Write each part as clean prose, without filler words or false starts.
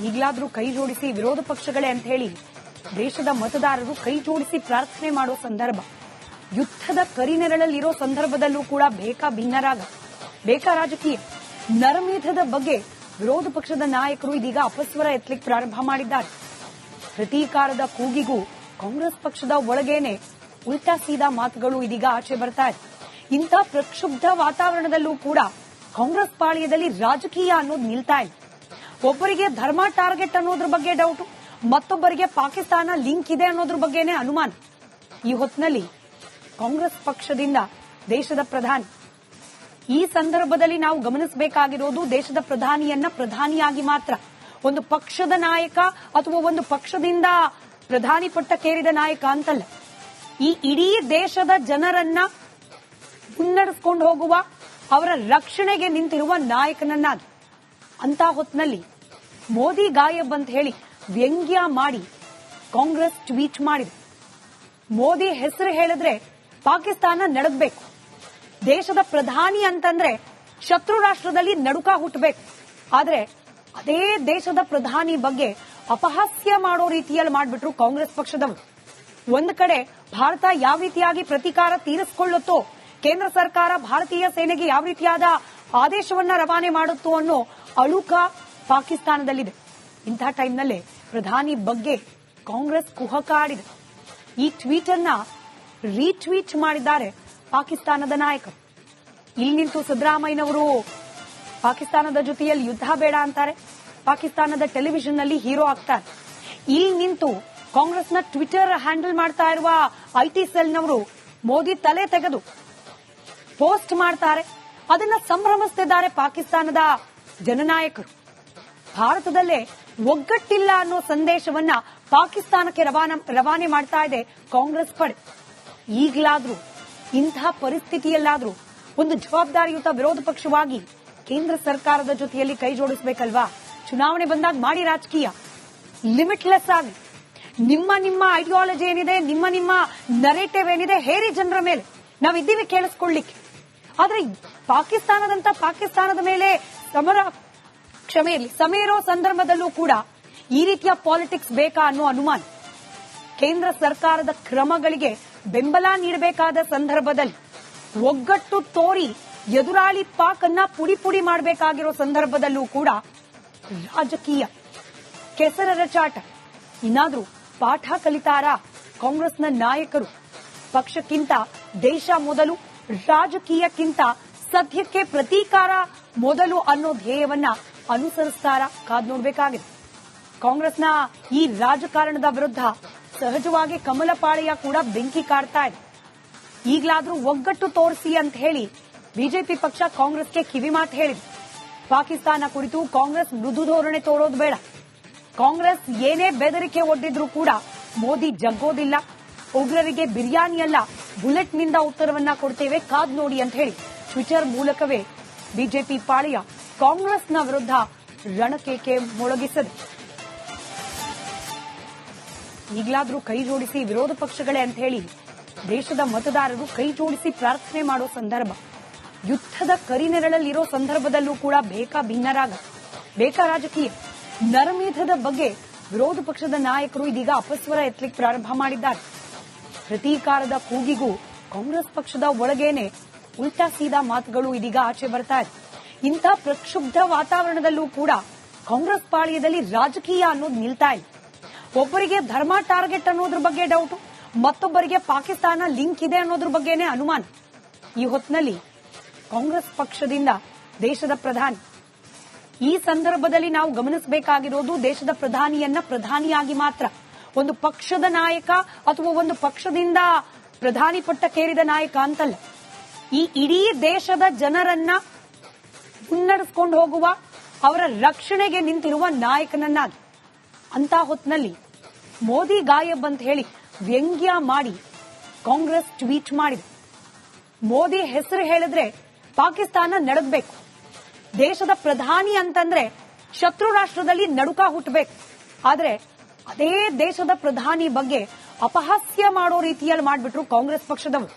ಈಗಲಾದ್ರೂ ಕೈ ಜೋಡಿಸಿ ವಿರೋಧ ಪಕ್ಷಗಳೇ ಅಂತ ಹೇಳಿ ದೇಶದ ಮತದಾರರು ಕೈ ಜೋಡಿಸಿ ಪ್ರಾರ್ಥನೆ ಮಾಡೋ ಸಂದರ್ಭ. ಯುದ್ಧದ ಕರಿನೆರಳಲ್ಲಿರೋ ಸಂದರ್ಭದಲ್ಲೂ ಕೂಡ ಬೇಕಾ ರಾಜಕೀಯ ನರಮೇಧದ ಬಗ್ಗೆ ವಿರೋಧ ಪಕ್ಷದ ನಾಯಕರು ಇದೀಗ ಅಪಸ್ವರ ಎತ್ತಲಿಕ್ಕೆ ಪ್ರಾರಂಭ ಮಾಡಿದ್ದಾರೆ. ಪ್ರತೀಕಾರದ ಕೂಗಿಗೂ ಕಾಂಗ್ರೆಸ್ ಪಕ್ಷದ ಒಳಗೇನೆ ಉಲ್ಟಾ ಸೀದಾ ಮಾತುಗಳು ಇದೀಗ ಆಚೆ ಬರ್ತಾ ಇದೆ. ಇಂಥ ಪ್ರಕ್ಷುಬ್ಧ ವಾತಾವರಣದಲ್ಲೂ ಕೂಡ ಕಾಂಗ್ರೆಸ್ ಪಾಳ್ಯದಲ್ಲಿ ರಾಜಕೀಯ ಅನ್ನೋದು ನಿಲ್ತಾ ಇಲ್ಲ. ಒಬ್ಬರಿಗೆ ಧರ್ಮ ಟಾರ್ಗೆಟ್ ಅನ್ನೋದ್ರ ಬಗ್ಗೆ ಡೌಟು, ಮತ್ತೊಬ್ಬರಿಗೆ ಪಾಕಿಸ್ತಾನ ಲಿಂಕ್ ಇದೆ ಅನ್ನೋದ್ರ ಬಗ್ಗೆನೇ ಅನುಮಾನ. ಈ ಹೊತ್ತಿನಲ್ಲಿ ಕಾಂಗ್ರೆಸ್ ಪಕ್ಷದಿಂದ ದೇಶದ ಪ್ರಧಾನಿ, ಈ ಸಂದರ್ಭದಲ್ಲಿ ನಾವು ಗಮನಿಸಬೇಕಾಗಿರೋದು ದೇಶದ ಪ್ರಧಾನಿಯನ್ನ ಪ್ರಧಾನಿಯಾಗಿ ಮಾತ್ರ, ಒಂದು ಪಕ್ಷದ ನಾಯಕ ಅಥವಾ ಒಂದು ಪಕ್ಷದಿಂದ ಪ್ರಧಾನಿ ಪಟ್ಟಕ್ಕೇರಿದ ನಾಯಕ ಅಂತಲ್ಲ. ಈ ಇಡೀ ದೇಶದ ಜನರನ್ನ ಮುನ್ನಡೆಸಿಕೊಂಡು ಹೋಗುವ, ಅವರ ರಕ್ಷಣೆಗೆ ನಿಂತಿರುವ ನಾಯಕನನ್ನಾಗಿ. ಅಂತ ಹೊತ್ತಿನಲ್ಲಿ ಮೋದಿ ಗಾಯಬ್ ಅಂತ ಹೇಳಿ ವ್ಯಂಗ್ಯ ಮಾಡಿ ಕಾಂಗ್ರೆಸ್ ಟ್ವೀಟ್ ಮಾಡಿದೆ. ಮೋದಿ ಹೆಸರು ಹೇಳಿದ್ರೆ ಪಾಕಿಸ್ತಾನ ನಡಗಬೇಕು, ದೇಶದ ಪ್ರಧಾನಿ ಅಂತಂದ್ರೆ ಶತ್ರು ರಾಷ್ಟ್ರದಲ್ಲಿ ನಡುಕ ಹುಟ್ಟಬೇಕು. ಆದ್ರೆ ಅದೇ ದೇಶದ ಪ್ರಧಾನಿ ಬಗ್ಗೆ ಅಪಹಾಸ್ಯ ಮಾಡೋ ರೀತಿಯಲ್ಲಿ ಮಾಡಿಬಿಟ್ರು ಕಾಂಗ್ರೆಸ್ ಪಕ್ಷದವರು. ಒಂದು ಕಡೆ ಭಾರತ ಯಾವ ರೀತಿಯಾಗಿ ಪ್ರತೀಕಾರ ತೀರಿಸಿಕೊಳ್ಳುತ್ತೋ, ಕೇಂದ್ರ ಸರ್ಕಾರ ಭಾರತೀಯ ಸೇನೆಗೆ ಯಾವ ರೀತಿಯಾದ ಆದೇಶವನ್ನ ರವಾನೆ ಮಾಡುತ್ತೋ ಅನ್ನೋ ಅಳುಕ ಪಾಕಿಸ್ತಾನದಲ್ಲಿದೆ. ಇಂಥ ಟೈಮ್ನಲ್ಲೇ ಪ್ರಧಾನಿ ಬಗ್ಗೆ ಕಾಂಗ್ರೆಸ್ ಕುಹಕ ಆಡಿದೆ. ಈ ಟ್ವೀಟ್ ಅನ್ನ ರೀಟ್ವೀಟ್ ಮಾಡಿದ್ದಾರೆ ಪಾಕಿಸ್ತಾನದ ನಾಯಕರು. ಇಲ್ಲಿ ನಿಂತು ಸಿದ್ದರಾಮಯ್ಯನವರು ಪಾಕಿಸ್ತಾನದ ಜೊತೆಯಲ್ಲಿ ಯುದ್ಧ ಬೇಡ ಅಂತಾರೆ, ಪಾಕಿಸ್ತಾನದ ಟೆಲಿವಿಷನ್ ನಲ್ಲಿ ಹೀರೋ ಆಗ್ತಾರೆ. ಇಲ್ಲಿ ನಿಂತು ಕಾಂಗ್ರೆಸ್ನ ಟ್ವಿಟರ್ ಹ್ಯಾಂಡಲ್ ಮಾಡ್ತಾ ಇರುವ ಐಟಿ ಸೆಲ್ನವರು ಮೋದಿ ತಲೆ ತೆಗೆದು ಪೋಸ್ಟ್ ಮಾಡ್ತಾರೆ. ಅದನ್ನ ಸಂಭ್ರಮಿಸುತ್ತಿದ್ದಾರೆ ಪಾಕಿಸ್ತಾನದ ಜನನಾಯಕರು. ಭಾರತದಲ್ಲೇ ಒಗ್ಗಟ್ಟಿಲ್ಲ ಅನ್ನೋ ಸಂದೇಶವನ್ನ ಪಾಕಿಸ್ತಾನಕ್ಕೆ ರವಾನೆ ಮಾಡ್ತಾ ಇದೆ ಕಾಂಗ್ರೆಸ್ ಪಡೆ. ಈಗಲಾದ್ರೂ ಇಂತಹ ಪರಿಸ್ಥಿತಿಯಲ್ಲಾದ್ರೂ ಒಂದು ಜವಾಬ್ದಾರಿಯುತ ವಿರೋಧ ಪಕ್ಷವಾಗಿ ಕೇಂದ್ರ ಸರ್ಕಾರದ ಜೊತೆಯಲ್ಲಿ ಕೈ ಜೋಡಿಸಬೇಕಲ್ವಾ? ಚುನಾವಣೆ ಬಂದಾಗ ಮಾಡಿ ರಾಜಕೀಯ, ಲಿಮಿಟ್ಲೆಸ್ ಆಗಿ ನಿಮ್ಮ ಐಡಿಯಾಲಜಿ ಏನಿದೆ, ನಿಮ್ಮ ನರೇಟಿವ್ ಏನಿದೆ ಹೇರಿ ಜನರ ಮೇಲೆ. ನಾವಿದ್ದೀವಿ ಕೇಳಿಸ್ಕೊಳ್ಳಿಕ್ಕೆ. ಆದ್ರೆ ಪಾಕಿಸ್ತಾನದ ಮೇಲೆ ಸಮಯ ಇರೋ ಸಂದರ್ಭದಲ್ಲೂ ಕೂಡ ಈ ರೀತಿಯ ಪಾಲಿಟಿಕ್ಸ್ ಬೇಕಾ ಅನ್ನೋ ಅನುಮಾನ. ಕೇಂದ್ರ ಸರ್ಕಾರದ ಕ್ರಮಗಳಿಗೆ ಬೆಂಬಲ ನೀಡಬೇಕಾದ ಸಂದರ್ಭದಲ್ಲಿ ಒಗ್ಗಟ್ಟು ತೋರಿ ಎದುರಾಳಿ ಪಾಕ್ ಅನ್ನ ಪುಡಿ ಮಾಡಬೇಕಾಗಿರೋ ಸಂದರ್ಭದಲ್ಲೂ ಕೂಡ ರಾಜಕೀಯ ಕೆಸರರ ಚಾಟ. ಇನ್ನಾದ್ರೂ ಪಾಠ ಕಲಿತಾರಾ ಕಾಂಗ್ರೆಸ್ನ ನಾಯಕರು? ಪಕ್ಷಕ್ಕಿಂತ ದೇಶ ಮೊದಲು, ರಾಜಕೀಯಕ್ಕಿಂತ ಸದ್ಯಕ್ಕೆ ಪ್ರತೀಕಾರ ಮೊದಲು ಅನ್ನೋ ಧ್ಯೇಯವನ್ನ ಅನುಸರಿಸ್ತಾರ? ಕಾದ್ ನೋಡಬೇಕಾಗಿದೆ. ಕಾಂಗ್ರೆಸ್ನ ಈ ರಾಜಕಾರಣದ ವಿರುದ್ಧ ಸಹಜವಾಗಿ ಕಮಲಪಾಳೆಯ ಕೂಡ ಬೆಂಕಿ ಕಾಡ್ತಾ ಇದೆ. ಈಗಲಾದ್ರೂ ಒಗ್ಗಟ್ಟು ತೋರಿಸಿ ಅಂತ ಹೇಳಿ ಬಿಜೆಪಿ ಪಕ್ಷ ಕಾಂಗ್ರೆಸ್ಗೆ ಕಿವಿಮಾತು ಹೇಳಿದೆ. ಪಾಕಿಸ್ತಾನ ಕುರಿತು ಕಾಂಗ್ರೆಸ್ ಮೃದು ಧೋರಣೆ ತೋರೋದು ಬೇಡ. ಕಾಂಗ್ರೆಸ್ ಏನೇ ಬೆದರಿಕೆ ಒಡ್ಡಿದ್ರೂ ಕೂಡ ಮೋದಿ ಜಗ್ಗೋದಿಲ್ಲ. ಉಗ್ರರಿಗೆ ಬಿರಿಯಾನಿ ಅಲ್ಲ, ಬುಲೆಟ್ನಿಂದ ಉತ್ತರವನ್ನ ಕೊಡ್ತೇವೆ, ಕಾದ್ ನೋಡಿ ಅಂತ ಹೇಳಿ ಟ್ವಿಟರ್ ಮೂಲಕವೇ ಬಿಜೆಪಿ ಪಾಳೆಯ ಕಾಂಗ್ರೆಸ್ನ ವಿರುದ್ಧ ರಣಕೇಕೆ ಮೊಳಗಿಸಿದೆ. ಈಗಲಾದ್ರೂ ಕೈ ಜೋಡಿಸಿ ವಿರೋಧ ಪಕ್ಷಗಳೇ ಅಂತ ಹೇಳಿ ದೇಶದ ಮತದಾರರು ಕೈ ಜೋಡಿಸಿ ಪ್ರಾರ್ಥನೆ ಮಾಡೋ ಸಂದರ್ಭ. ಯುದ್ಧದ ಕರಿನೆರಳಲ್ಲಿರೋ ಸಂದರ್ಭದಲ್ಲೂ ಕೂಡ ಬೇಕಾ ರಾಜಕೀಯ ನರಮೇಧದ ಬಗ್ಗೆ ವಿರೋಧ ಪಕ್ಷದ ನಾಯಕರು ಇದೀಗ ಅಪಸ್ವರ ಎತ್ತಲಿಕ್ಕೆ ಪ್ರಾರಂಭ ಮಾಡಿದ್ದಾರೆ. ಪ್ರತೀಕಾರದ ಕೂಗಿಗೂ ಕಾಂಗ್ರೆಸ್ ಪಕ್ಷದ ಒಳಗೇನೆ ಉಲ್ಟಾ ಸೀದಾ ಮಾತುಗಳು ಇದೀಗ ಆಚೆ ಬರ್ತಾ ಇದೆ. ಇಂಥ ಪ್ರಕ್ಷುಬ್ಧ ವಾತಾವರಣದಲ್ಲೂ ಕೂಡ ಕಾಂಗ್ರೆಸ್ ಪಾಳ್ಯದಲ್ಲಿ ರಾಜಕೀಯ ಅನ್ನೋದು ನಿಲ್ತಾ ಇಲ್ಲ. ಒಬ್ಬರಿಗೆ ಧರ್ಮ ಟಾರ್ಗೆಟ್ ಅನ್ನೋದ್ರ ಬಗ್ಗೆ ಡೌಟು, ಮತ್ತೊಬ್ಬರಿಗೆ ಪಾಕಿಸ್ತಾನ ಲಿಂಕ್ ಇದೆ ಅನ್ನೋದ್ರ ಬಗ್ಗೆನೇ ಅನುಮಾನ. ಈ ಹೊತ್ತಿನಲ್ಲಿ ಕಾಂಗ್ರೆಸ್ ಪಕ್ಷದಿಂದ ದೇಶದ ಪ್ರಧಾನಿ, ಈ ಸಂದರ್ಭದಲ್ಲಿ ನಾವು ಗಮನಿಸಬೇಕಾಗಿರೋದು ದೇಶದ ಪ್ರಧಾನಿಯನ್ನ ಪ್ರಧಾನಿಯಾಗಿ ಮಾತ್ರ, ಒಂದು ಪಕ್ಷದ ನಾಯಕ ಅಥವಾ ಒಂದು ಪಕ್ಷದಿಂದ ಪ್ರಧಾನಿ ಪಟ್ಟಕ್ಕೇರಿದ ನಾಯಕ ಅಂತಲ್ಲ. ಈ ಇಡೀ ದೇಶದ ಜನರನ್ನ ಮುನ್ನಡೆಸಿಕೊಂಡು ಹೋಗುವ, ಅವರ ರಕ್ಷಣೆಗೆ ನಿಂತಿರುವ ನಾಯಕನನ್ನಾಗಿ. ಅಂತ ಹೊತ್ತಿನಲ್ಲಿ ಮೋದಿ ಗಾಯಬ್ ಅಂತ ಹೇಳಿ ವ್ಯಂಗ್ಯ ಮಾಡಿ ಕಾಂಗ್ರೆಸ್ ಟ್ವೀಟ್ ಮಾಡಿದೆ. ಮೋದಿ ಹೆಸರು ಹೇಳಿದ್ರೆ ಪಾಕಿಸ್ತಾನ ನಡಗಬೇಕು, ದೇಶದ ಪ್ರಧಾನಿ ಅಂತಂದ್ರೆ ಶತ್ರು ರಾಷ್ಟ್ರದಲ್ಲಿ ನಡುಕ ಹುಟ್ಟಬೇಕು. ಆದ್ರೆ ಅದೇ ದೇಶದ ಪ್ರಧಾನಿ ಬಗ್ಗೆ ಅಪಹಾಸ್ಯ ಮಾಡೋ ರೀತಿಯಲ್ಲಿ ಮಾಡಿಬಿಟ್ರು ಕಾಂಗ್ರೆಸ್ ಪಕ್ಷದವರು.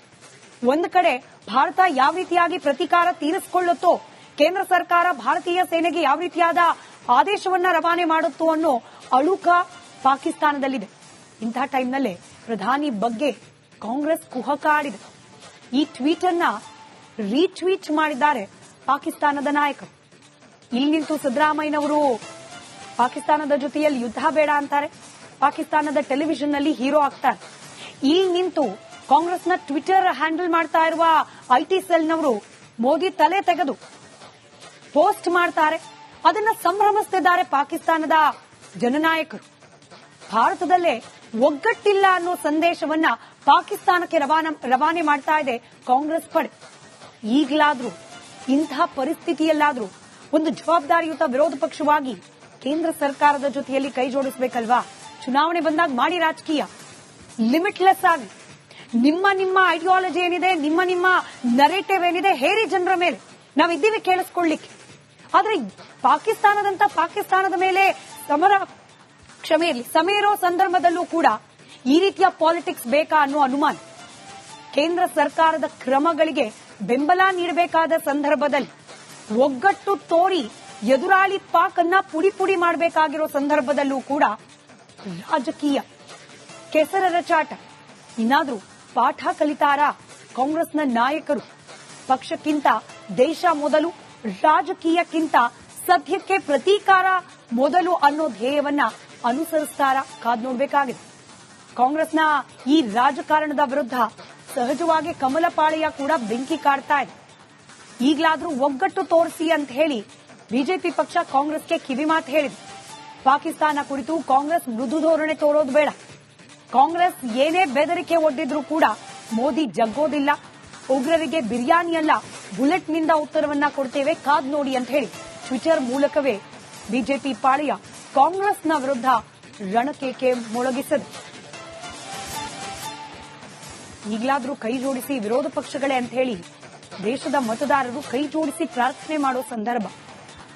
ಒಂದು ಕಡೆ ಭಾರತ ಯಾವ ರೀತಿಯಾಗಿ ಪ್ರತೀಕಾರ ತೀರಿಸಿಕೊಳ್ಳುತ್ತೋ, ಕೇಂದ್ರ ಸರ್ಕಾರ ಭಾರತೀಯ ಸೇನೆಗೆ ಯಾವ ರೀತಿಯಾದ ಆದೇಶವನ್ನ ರವಾನೆ ಮಾಡುತ್ತೋ ಅನ್ನೋ ಅಳುಕ ಪಾಕಿಸ್ತಾನದಲ್ಲಿದೆ. ಇಂತಹ ಟೈಮ್ನಲ್ಲೇ ಪ್ರಧಾನಿ ಬಗ್ಗೆ ಕಾಂಗ್ರೆಸ್ ಕುಹಕ ಆಡಿದೆ. ಈ ಟ್ವೀಟ್ ಅನ್ನ ರೀಟ್ವೀಟ್ ಮಾಡಿದ್ದಾರೆ ಪಾಕಿಸ್ತಾನದ ನಾಯಕರು. ಇಲ್ಲಿ ನಿಂತು ಸಿದ್ದರಾಮಯ್ಯನವರು ಪಾಕಿಸ್ತಾನದ ಜೊತೆಯಲ್ಲಿ ಯುದ್ಧ ಬೇಡ ಅಂತಾರೆ, ಪಾಕಿಸ್ತಾನದ ಟೆಲಿವಿಷನ್ ನಲ್ಲಿ ಹೀರೋ ಆಗ್ತಾರೆ. ಇಲ್ಲಿ ನಿಂತು ಕಾಂಗ್ರೆಸ್ನ ಟ್ವಿಟರ್ ಹ್ಯಾಂಡಲ್ ಮಾಡ್ತಾ ಇರುವ ಐಟಿ ಸೆಲ್ನವರು ಮೋದಿ ತಲೆ ತೆಗೆದು ಪೋಸ್ಟ್ ಮಾಡ್ತಾರೆ. ಅದನ್ನ ಸಂಭ್ರಮಿಸುತ್ತಿದ್ದಾರೆ ಪಾಕಿಸ್ತಾನದ ಜನನಾಯಕರು. ಭಾರತದಲ್ಲೇ ಒಗ್ಗಟ್ಟಿಲ್ಲ ಅನ್ನೋ ಸಂದೇಶವನ್ನ ಪಾಕಿಸ್ತಾನಕ್ಕೆ ರವಾನೆ ಮಾಡ್ತಾ ಇದೆ ಕಾಂಗ್ರೆಸ್ ಪಡೆ. ಈಗಲಾದ್ರೂ ಇಂತಹ ಪರಿಸ್ಥಿತಿಯಲ್ಲಾದ್ರೂ ಒಂದು ಜವಾಬ್ದಾರಿಯುತ ವಿರೋಧ ಪಕ್ಷವಾಗಿ ಕೇಂದ್ರ ಸರ್ಕಾರದ ಜೊತೆಯಲ್ಲಿ ಕೈ ಜೋಡಿಸಬೇಕಲ್ವಾ? ಚುನಾವಣೆ ಬಂದಾಗ ಮಾಡಿ ರಾಜಕೀಯ, ಲಿಮಿಟ್ಲೆಸ್ ಆಗಿ ನಿಮ್ಮ ಐಡಿಯಾಲಜಿ ಏನಿದೆ, ನಿಮ್ಮ ನರೇಟಿವ್ ಏನಿದೆ ಹೇರಿ ಜನರ ಮೇಲೆ. ನಾವಿದ್ದೀವಿ ಕೇಳಿಸ್ಕೊಳ್ಳಿಕ್ಕೆ. ಆದ್ರೆ ಪಾಕಿಸ್ತಾನದ ಮೇಲೆ ಸಮಯ ಇರೋ ಸಂದರ್ಭದಲ್ಲೂ ಕೂಡ ಈ ರೀತಿಯ ಪಾಲಿಟಿಕ್ಸ್ ಬೇಕಾ ಅನ್ನೋ ಅನುಮಾನ. ಕೇಂದ್ರ ಸರ್ಕಾರದ ಕ್ರಮಗಳಿಗೆ ಬೆಂಬಲ ನೀಡಬೇಕಾದ ಸಂದರ್ಭದಲ್ಲಿ ಒಗ್ಗಟ್ಟು ತೋರಿ ಎದುರಾಳಿ ಪಾಕ್ ಅನ್ನ ಪುಡಿ ಮಾಡಬೇಕಾಗಿರೋ ಸಂದರ್ಭದಲ್ಲೂ ಕೂಡ ರಾಜಕೀಯ ಕೆಸರರ ಚಾಟ. ಇನ್ನಾದ್ರೂ ಪಾಠ ಕಲಿತಾರಾ ಕಾಂಗ್ರೆಸ್ನ ನಾಯಕರು? ಪಕ್ಷಕ್ಕಿಂತ ದೇಶ ಮೊದಲು, ರಾಜಕೀಯಕ್ಕಿಂತ ಸದ್ಯಕ್ಕೆ ಪ್ರತೀಕಾರ ಮೊದಲು ಅನ್ನೋ ಧ್ಯೇಯವನ್ನ ಅನುಸರಿಸ್ತಾರಾ? ಕಾದ್ ನೋಡ್ಬೇಕಾಗಿದೆ. ಕಾಂಗ್ರೆಸ್ನ ಈ ರಾಜಕಾರಣದ ವಿರುದ್ಧ ಸಹಜವಾಗಿ ಕಮಲಪಾಳೆಯ ಕೂಡ ಬೆಂಕಿ ಕಾಡ್ತಾ ಇದೆ. ಈಗಲಾದ್ರೂ ಒಗ್ಗಟ್ಟು ತೋರಿಸಿ ಅಂತ ಹೇಳಿ ಬಿಜೆಪಿ ಪಕ್ಷ ಕಾಂಗ್ರೆಸ್ಗೆ ಕಿವಿಮಾತು ಹೇಳಿದೆ. ಪಾಕಿಸ್ತಾನ ಕುರಿತು ಕಾಂಗ್ರೆಸ್ ಮೃದು ಧೋರಣೆ ತೋರೋದು ಬೇಡ. ಕಾಂಗ್ರೆಸ್ ಏನೇ ಬೆದರಿಕೆ ಒಡ್ಡಿದ್ರೂ ಕೂಡ ಮೋದಿ ಜಗ್ಗೋದಿಲ್ಲ. ಉಗ್ರರಿಗೆ ಬಿರಿಯಾನಿಯಲ್ಲ, ಬುಲೆಟ್ನಿಂದ ಉತ್ತರವನ್ನ ಕೊಡ್ತೇವೆ, ಕಾದ್ ನೋಡಿ ಅಂತ ಹೇಳಿ ಟ್ವಿಟರ್ ಮೂಲಕವೇ ಬಿಜೆಪಿ ಪಾಳೆಯ ಕಾಂಗ್ರೆಸ್ನ ವಿರುದ್ಧ ರಣಕೇಕೆ ಮೊಳಗಿಸಿದೆ. ಈಗಲಾದ್ರೂ ಕೈ ಜೋಡಿಸಿ ವಿರೋಧ ಪಕ್ಷಗಳೇ ಅಂತ ಹೇಳಿ ದೇಶದ ಮತದಾರರು ಕೈ ಜೋಡಿಸಿ ಪ್ರಾರ್ಥನೆ ಮಾಡೋ ಸಂದರ್ಭ.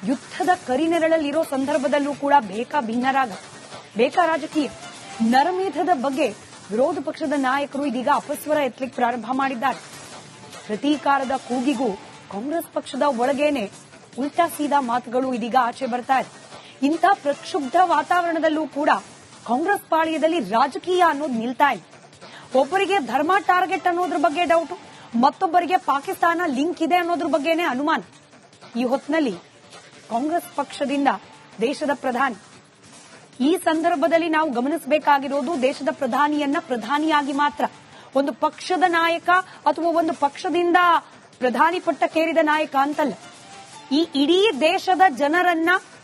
ಯುದ್ಧದ ಕರಿನೆರಳಲ್ಲಿರೋ ಸಂದರ್ಭದಲ್ಲೂ ಕೂಡ ಬೇಕಾ ರಾಜಕೀಯ. ನರಮೇಧದ ಬಗ್ಗೆ ವಿರೋಧ ಪಕ್ಷದ ನಾಯಕರು ಇದೀಗ ಅಪಸ್ವರ ಎತ್ತಲಿಕ್ಕೆ ಪ್ರಾರಂಭ ಮಾಡಿದ್ದಾರೆ. ಪ್ರತೀಕಾರದ ಕೂಗಿಗೂ ಕಾಂಗ್ರೆಸ್ ಪಕ್ಷದ ಒಳಗೇನೆ ಉಲ್ಟಾ ಸೀದಾ ಮಾತುಗಳು ಇದೀಗ ಆಚೆ ಬರ್ತಾ ಇದೆ. ಇಂಥ ಪ್ರಕ್ಷುಬ್ಧ ವಾತಾವರಣದಲ್ಲೂ ಕೂಡ ಕಾಂಗ್ರೆಸ್ ಪಾಳ್ಯದಲ್ಲಿ ರಾಜಕೀಯ ಅನ್ನೋದು ನಿಲ್ತಾ ಇದೆ. ಒಬ್ಬರಿಗೆ ಧರ್ಮ ಟಾರ್ಗೆಟ್ ಅನ್ನೋದ್ರ ಬಗ್ಗೆ ಡೌಟು, ಮತ್ತೊಬ್ಬರಿಗೆ ಪಾಕಿಸ್ತಾನ ಲಿಂಕ್ ಇದೆ ಅನ್ನೋದ್ರ ಬಗ್ಗೆನೇ ಅನುಮಾನ. ಈ ಹೊತ್ತಿನಲ್ಲಿ ಕಾಂಗ್ರೆಸ್ ಪಕ್ಷದಿಂದ ದೇಶದ ಪ್ರಧಾನಿ, ಈ ಸಂದರ್ಭದಲ್ಲಿ ನಾವು ಗಮನಿಸಬೇಕಾಗಿರೋದು ದೇಶದ ಪ್ರಧಾನಿಯನ್ನ ಪ್ರಧಾನಿಯಾಗಿ ಮಾತ್ರ, ಒಂದು ಪಕ್ಷದ ನಾಯಕ ಅಥವಾ ಒಂದು ಪಕ್ಷದಿಂದ ಪ್ರಧಾನಿ ಪಟ್ಟಕ್ಕೇರಿದ ನಾಯಕ ಅಂತಲ್ಲ. ಈ ಇಡೀ ದೇಶದ ಜನರನ್ನ